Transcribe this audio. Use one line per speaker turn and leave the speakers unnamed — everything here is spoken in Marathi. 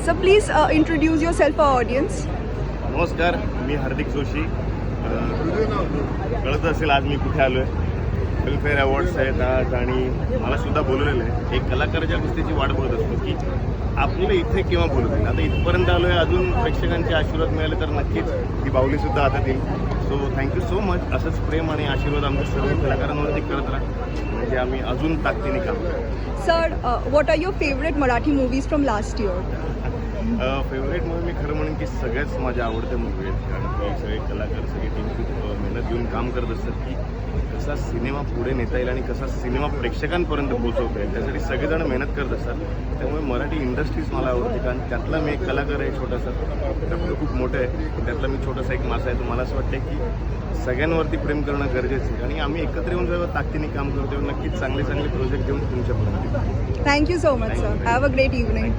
So please introduce yourself for our audience.
नमस्कार, मी हार्दिक जोशी. कळत असेल आज मी कुठे आलो आहे. फिल्मफेअर अवॉर्ड्स आहेत आज आणि मला सुद्धा बोलवलेलं आहे. एक कलाकाराच्या गोष्टीची वाट बघत असतो की आपल्याला इथे केव्हा बोलवतील. आता इथपर्यंत आलो आहे, अजून प्रेक्षकांचे आशीर्वाद मिळाले तर नक्कीच ही बाहुलीसुद्धा हातात येईल. So thank you so much. असंच प्रेम आणि आशीर्वाद आमच्या सर्व कलाकारांवरती करत राहा, म्हणजे आम्ही अजून ताकदीने काम करू.
Sir, what are your favorite Marathi movies from last year?
Favourite movie मी खरं म्हणेन की सगळ्याच माझ्या आवडत्या मूवी आहेत. कारण की सगळे कलाकार सगळे टीम खूप मेहनत घेऊन काम करत असतात की कसा सिनेमा पुढे नेता येईल आणि कसा सिनेमा प्रेक्षकांपर्यंत पोहोचवता येईल, त्यासाठी सगळेजण मेहनत करत असतात. त्यामुळे मराठी इंडस्ट्रीज मला आवडते, कारण त्यातला मी एक कलाकार आहे छोटासा. त्यातलं खूप मोठं आहे, त्यातला मी छोटासा एक मासा आहे. तर मला असं वाटतं की सगळ्यांवरती प्रेम करणं गरजेचं आहे आणि आम्ही एकत्र येऊन जेव्हा ताकदीने काम करतो तेव्हा नक्कीच चांगले चांगले प्रोजेक्ट घेऊन तुमच्यापर्यंत.
Thank you so much, sir. Have a great evening.